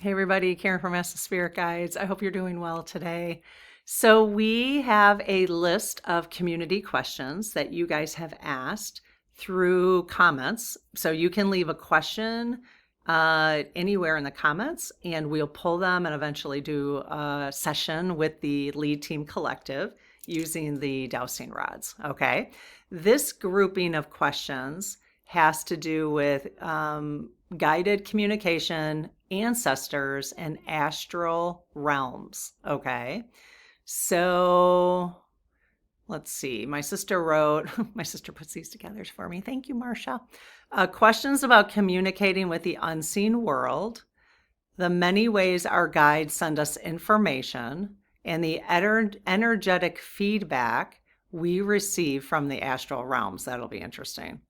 Hey everybody, Karen from Master Spirit Guides. I hope you're doing well today. So we have a list of community questions that you guys have asked through comments. So you can leave a question anywhere in the comments and we'll pull them and eventually do a session with the lead team collective using the dowsing rods. Okay. This grouping of questions has to do with guided communication, ancestors, and astral realms. Okay. So let's see. My sister wrote, my sister puts these together for me. Thank you, Marcia. Questions about communicating with the unseen world, the many ways our guides send us information, and the energetic feedback we receive from the astral realms. That'll be interesting.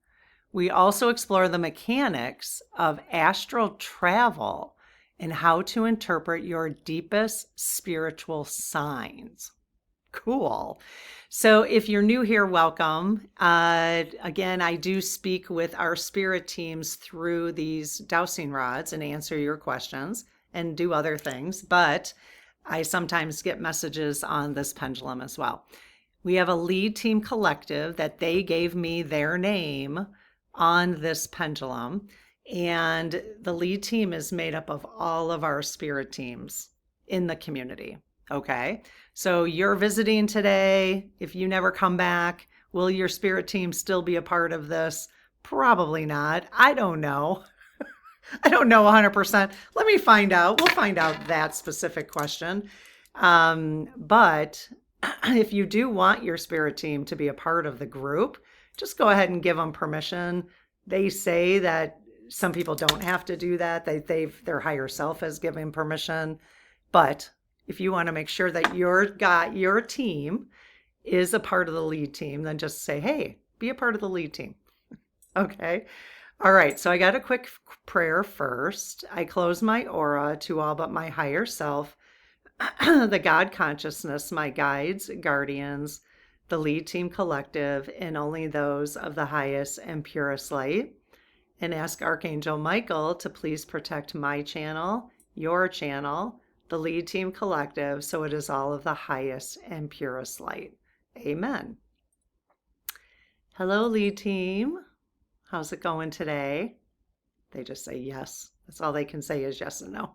We also explore the mechanics of astral travel and how to interpret your deepest spiritual signs. Cool. So if you're new here, welcome. Again, I do speak with our spirit teams through these dowsing rods and answer your questions and do other things, but I sometimes get messages on this pendulum as well. We have a lead team collective that they gave me their name on this pendulum, and the lead team is made up of all of our spirit teams in the community. Okay, so you're visiting today. If you never come back, will your spirit team still be a part of this? Probably not. I don't know. I don't know 100%. Let me find out. We'll find out that specific question. But if you do want your spirit team to be a part of the group, just go ahead and give them permission. They say that some people don't have to do that. Their higher self has given permission. But if you want to make sure that your team is a part of the lead team, then just say, hey, be a part of the lead team. Okay. All right. So I got a quick prayer first. I close my aura to all but my higher self, the God consciousness, my guides, guardians, the lead team collective, and only those of the highest and purest light. And ask Archangel Michael to please protect my channel, your channel, the lead team collective, so it is all of the highest and purest light. Amen. Hello, lead team. How's it going today? They just say yes. That's all they can say is yes and no.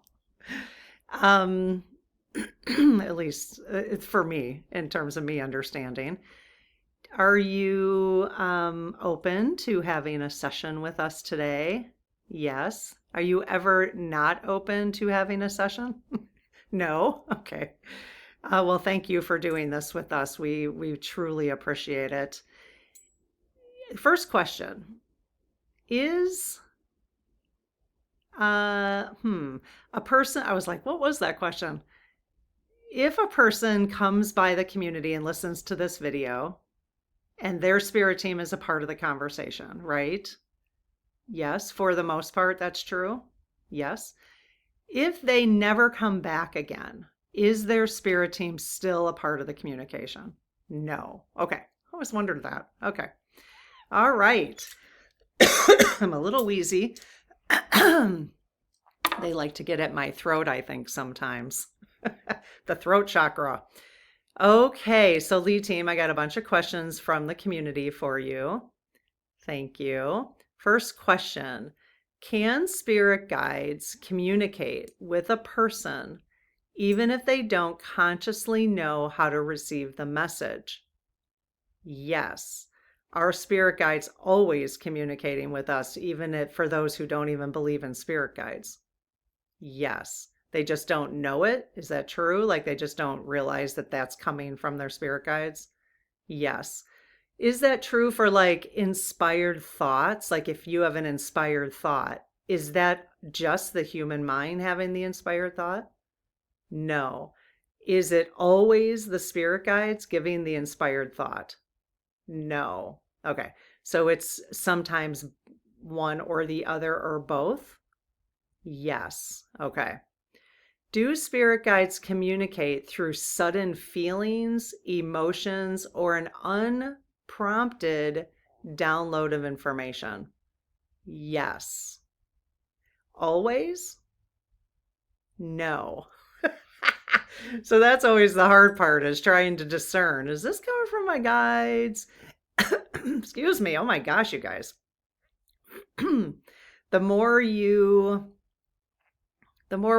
At least it's for me in terms of me understanding. Are you open to having a session with us today? Yes. Are you ever not open to having a session? No? Okay. Well, thank you for doing this with us. We truly appreciate it. First question is a person, I was like, what was that question? If a person comes by the community and listens to this video and their spirit team is a part of the conversation, right? Yes, for the most part, that's true. Yes. If they never come back again, is their spirit team still a part of the communication? No. Okay. I always wondered that. Okay. All right. I'm a little wheezy. They like to get at my throat, I think, sometimes. The throat chakra. Okay, so lead team, I got a bunch of questions from the community for you. Thank you. First question, can spirit guides communicate with a person even if they don't consciously know how to receive the message? Yes. Our spirit guides always communicating with us, even if, for those who don't even believe in spirit guides. Yes. They just don't know it. Is that true? Like they just don't realize that that's coming from their spirit guides? Yes. Is that true for like inspired thoughts? Like if you have an inspired thought, is that just the human mind having the inspired thought? No. Is it always the spirit guides giving the inspired thought? No. Okay. So it's sometimes one or the other or both? Yes. Okay. Do spirit guides communicate through sudden feelings, emotions, or an unprompted download of information? Yes. Always? No. So that's always the hard part, is trying to discern, is this coming from my guides? Excuse me. Oh my gosh, you guys. The more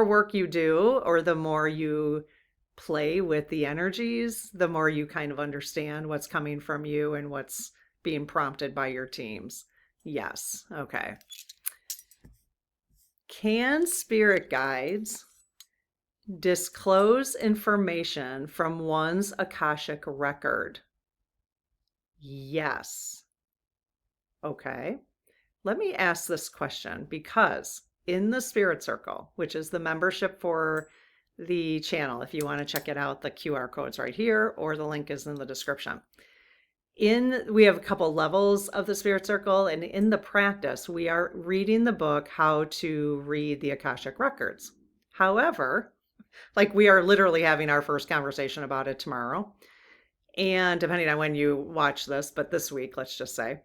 work you do, or the more you play with the energies, the more you kind of understand what's coming from you and what's being prompted by your teams. Yes. Okay. Can spirit guides disclose information from one's Akashic record? Yes. Okay. Let me ask this question, because in the Spirit Circle, which is the membership for the channel, if you want to check it out, the QR code's right here, or the link is in the description. We have a couple levels of the Spirit Circle, and in the practice, we are reading the book, How to Read the Akashic Records. However, like, we are literally having our first conversation about it tomorrow. And depending on when you watch this, but this week, let's just say,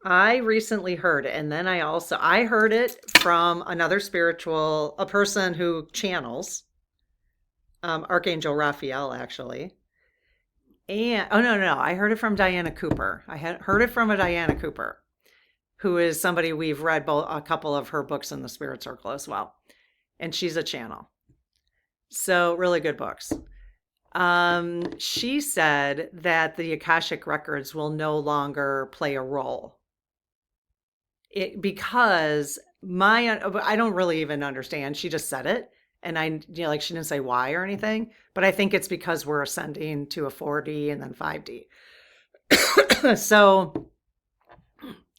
I recently heard it, and then I heard it from another a person who channels, Archangel Raphael, actually. And no, I heard it from Diana Cooper. I had heard it from a Diana Cooper, who is somebody we've read a couple of her books in the Spirit Circle as well. And she's a channel. So really good books. She said that the Akashic records will no longer play a role. Because I don't really even understand. She just said it. And like, she didn't say why or anything, but I think it's because we're ascending to a 4D and then 5D. So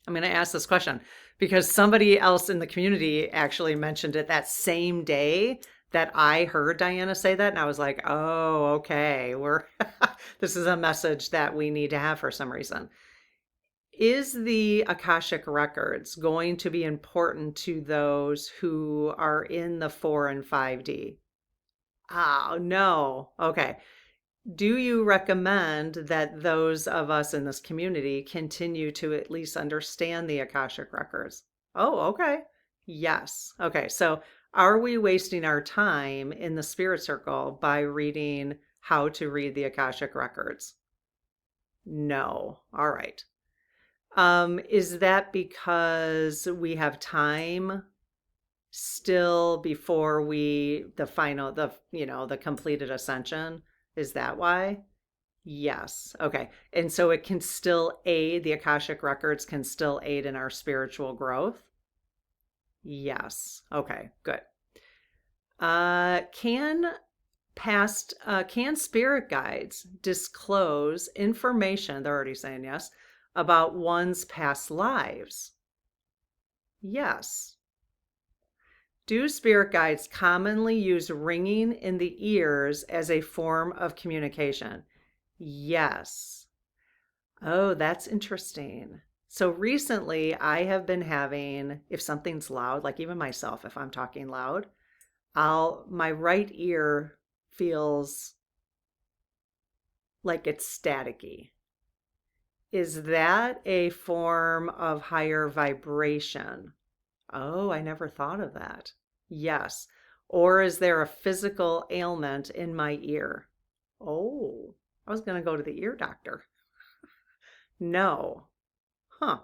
I'm going to ask this question because somebody else in the community actually mentioned it that same day that I heard Diana say that. And I was like, oh, okay, this is a message that we need to have for some reason. Is the Akashic records going to be important to those who are in the 4 and 5D? Oh, no. Okay. Do you recommend that those of us in this community continue to at least understand the Akashic records? Oh, okay. Yes. Okay. So are we wasting our time in the Spirit Circle by reading How to Read the Akashic records? No. All right. Is that because we have time still before the completed ascension? Is that why? Yes. Okay. And so it can still aid, the Akashic records can still aid in our spiritual growth? Yes. Okay, good. Can spirit guides disclose information, they're already saying yes, about one's past lives? Yes. Do spirit guides commonly use ringing in the ears as a form of communication? Yes. Oh, that's interesting. So recently I have been having, if something's loud, like even myself, if I'm talking loud, my right ear feels like it's staticky. Is that a form of higher vibration? Oh, I never thought of that. Yes. Or is there a physical ailment in my ear? Oh, I was going to go to the ear doctor. No. Huh.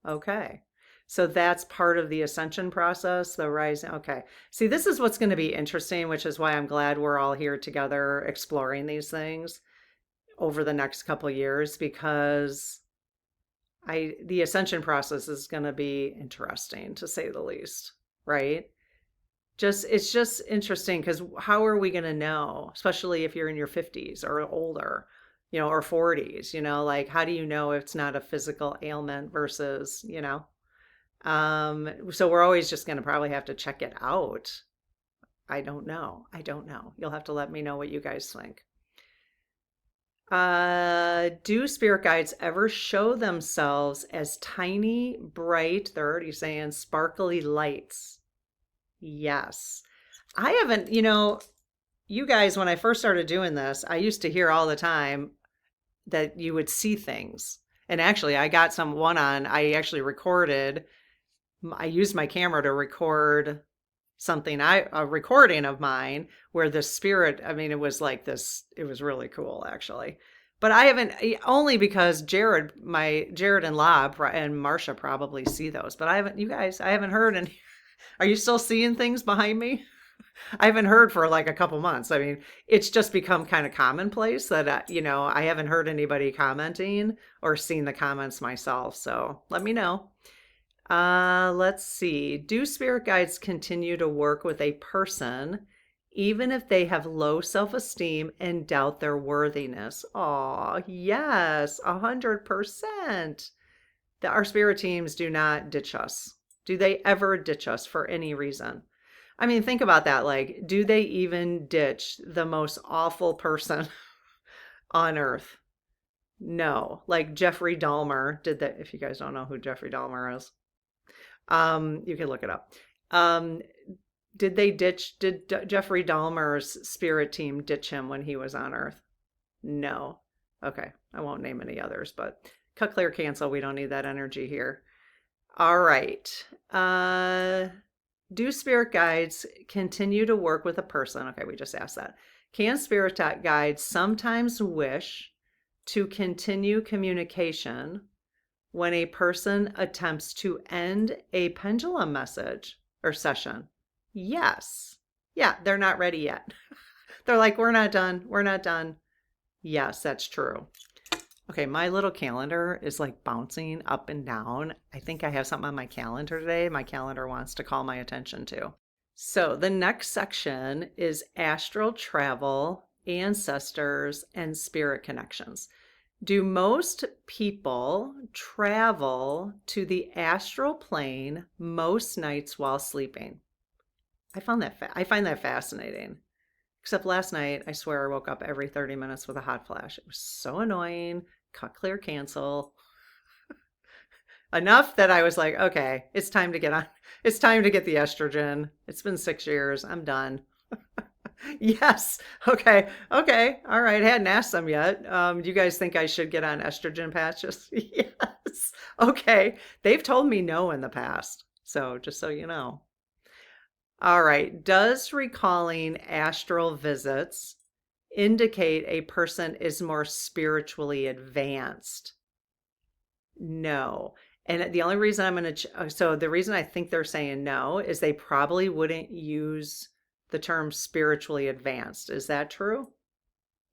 Okay. So that's part of the ascension process, the rising. Okay. See, this is what's going to be interesting, which is why I'm glad we're all here together exploring these things over the next couple years, because the ascension process is going to be interesting, to say the least, right? It's just interesting, because how are we going to know, especially if you're in your 50s or older, or 40s, like, how do you know if it's not a physical ailment versus, so we're always just going to probably have to check it out. I don't know. You'll have to let me know what you guys think. Do spirit guides ever show themselves as tiny, bright, they're already saying sparkly lights? Yes. I haven't, you guys, when I first started doing this, I used to hear all the time that you would see things. And actually, I got I actually recorded, I used my camera to record something a recording of mine where the spirit, I mean, it was like this, it was really cool actually. But I haven't, only because Jared and Lob and Marsha probably see those, but I haven't, you guys, I haven't heard any. Are you still seeing things behind me? I haven't heard for like a couple months. I mean, it's just become kind of commonplace that, I haven't heard anybody commenting or seen the comments myself. So let me know. Let's see. Do spirit guides continue to work with a person even if they have low self-esteem and doubt their worthiness? Oh, yes, 100%. Our spirit teams do not ditch us. Do they ever ditch us for any reason? I mean, think about that. Like, do they even ditch the most awful person on earth? No. Like Jeffrey Dahmer did that. If you guys don't know who Jeffrey Dahmer is, you can look it up. Did Jeffrey Dahmer's spirit team ditch him when he was on Earth? No. Okay. I won't name any others, but cut, clear, cancel. We don't need that energy here. All right. Do spirit guides continue to work with a person? Okay, we just asked that. Can spirit guides sometimes wish to continue communication when a person attempts to end a pendulum message or session? Yes. Yeah, they're not ready yet. They're like, we're not done. We're not done. Yes, that's true. Okay, my little calendar is like bouncing up and down. I think I have something on my calendar today. My calendar wants to call my attention to. So the next section is astral travel, ancestors, and spirit connections. Do most people travel to the astral plane most nights while sleeping? I find that fascinating. Except last night, I swear I woke up every 30 minutes with a hot flash. It was so annoying. Cut, clear, cancel. Enough that I was like, okay, it's time to get on. It's time to get the estrogen. It's been 6 years. I'm done. Yes. Okay. Okay. All right. I hadn't asked them yet. Do you guys think I should get on estrogen patches? Yes. Okay. They've told me no in the past. So just so you know. All right. Does recalling astral visits indicate a person is more spiritually advanced? No. And the only reason I'm going to, so the reason I think they're saying no is they probably wouldn't use the term spiritually advanced. Is that true?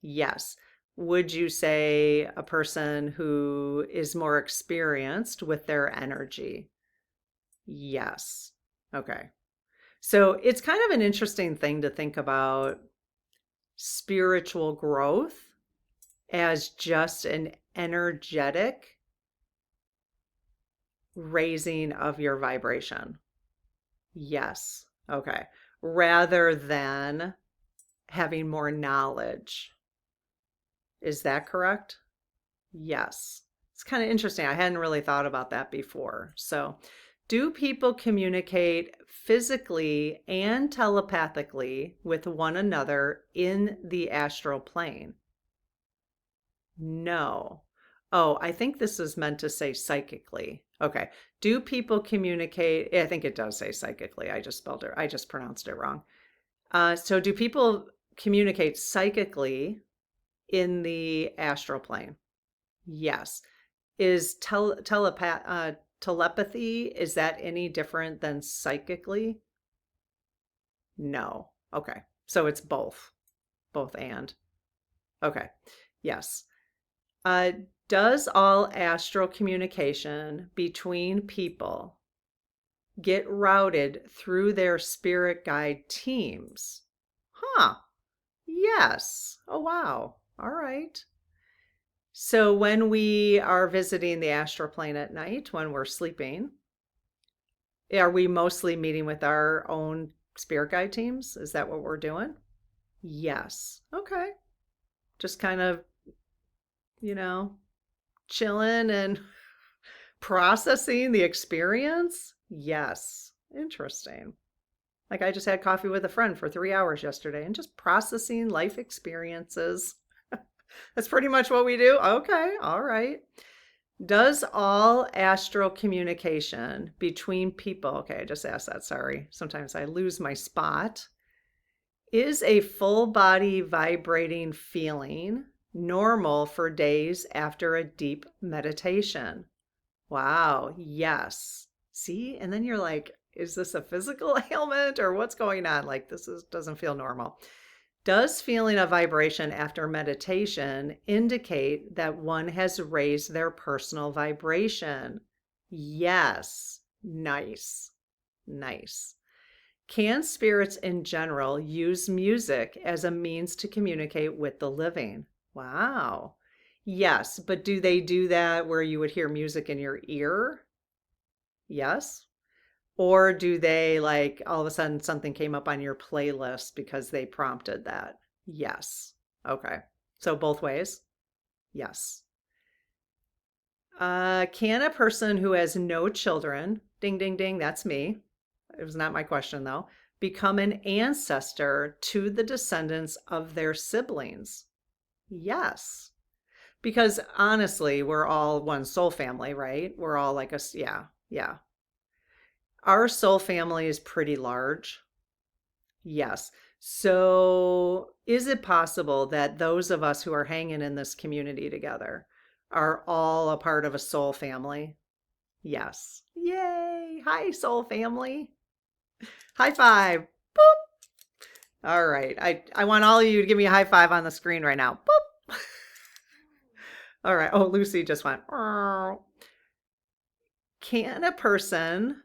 Yes. Would you say a person who is more experienced with their energy? Yes. Okay. So it's kind of an interesting thing to think about spiritual growth as just an energetic raising of your vibration. Yes. Okay. Rather than having more knowledge. Is that correct? Yes. It's kind of interesting. I hadn't really thought about that before. So, do people communicate physically and telepathically with one another in the astral plane? No. Oh, I think this is meant to say psychically. Okay. Do people communicate? I think it does say psychically. I just pronounced it wrong. So do people communicate psychically in the astral plane? Yes. Is telepathy, is that any different than psychically? No. Okay. So it's both. Both and. Okay. Yes. Does all astral communication between people get routed through their spirit guide teams? Huh. Yes. Oh, wow. All right. So when we are visiting the astral plane at night, when we're sleeping, are we mostly meeting with our own spirit guide teams? Is that what we're doing? Yes. Okay. Just kind of, chilling and processing the experience? Yes. Interesting. Like I just had coffee with a friend for 3 hours yesterday and just processing life experiences. That's pretty much what we do. Okay. All right. Does all astral communication between people, okay, I just asked that, sorry. Sometimes I lose my spot. Is a full body vibrating feeling normal for days after a deep meditation? Wow, yes. See? And then you're like, is this a physical ailment or what's going on? Like doesn't feel normal. Does feeling a vibration after meditation indicate that one has raised their personal vibration? Yes. Nice. Nice. Can spirits in general use music as a means to communicate with the living? Wow. Yes, but do they do that where you would hear music in your ear? Yes. Or do they like all of a sudden something came up on your playlist because they prompted that? Yes. Okay. So both ways? Yes. Can a person who has no children, ding, ding, ding, that's me. It was not my question though, become an ancestor to the descendants of their siblings? Yes. Because honestly, we're all one soul family, right? We're all like yeah, yeah. Our soul family is pretty large. Yes. So is it possible that those of us who are hanging in this community together are all a part of a soul family? Yes. Yay. Hi, soul family. High five. Boop. All right. I want all of you to give me a high five on the screen right now. Boop. All right. Oh, Lucy just went. Can a person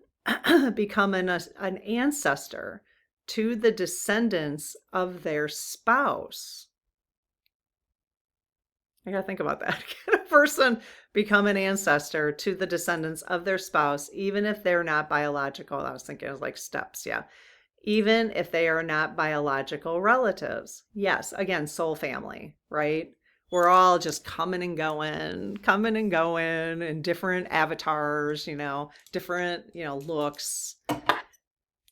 become an ancestor to the descendants of their spouse? I gotta think about that. Can a person become an ancestor to the descendants of their spouse, even if they're not biological? I was thinking it was like steps, yeah. Even if they are not biological relatives. Yes, again, soul family, right? We're all just coming and going, in different avatars, different, looks.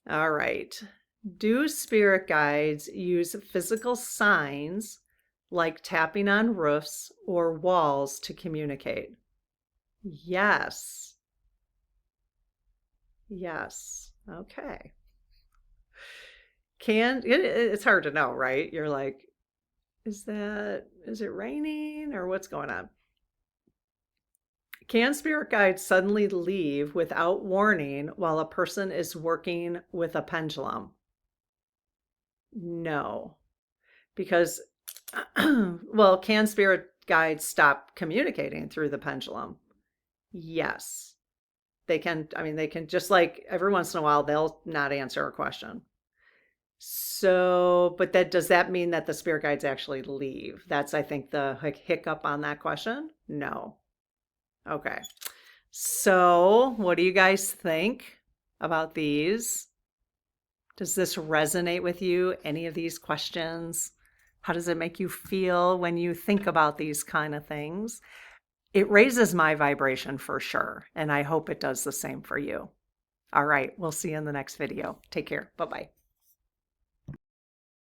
All right. Do spirit guides use physical signs like tapping on roofs or walls to communicate? Yes. Yes. Okay. It's hard to know, right? You're like, is it raining or what's going on? Can spirit guides suddenly leave without warning while a person is working with a pendulum? No, because, well, can spirit guides stop communicating through the pendulum? Yes, they can. I mean, they can just like every once in a while, they'll not answer a question. So, but does that mean that the spirit guides actually leave? That's, I think, the hiccup on that question. No. Okay. So, what do you guys think about these? Does this resonate with you? Any of these questions? How does it make you feel when you think about these kind of things? It raises my vibration for sure, and I hope it does the same for you. All right, we'll see you in the next video. Take care. Bye-bye.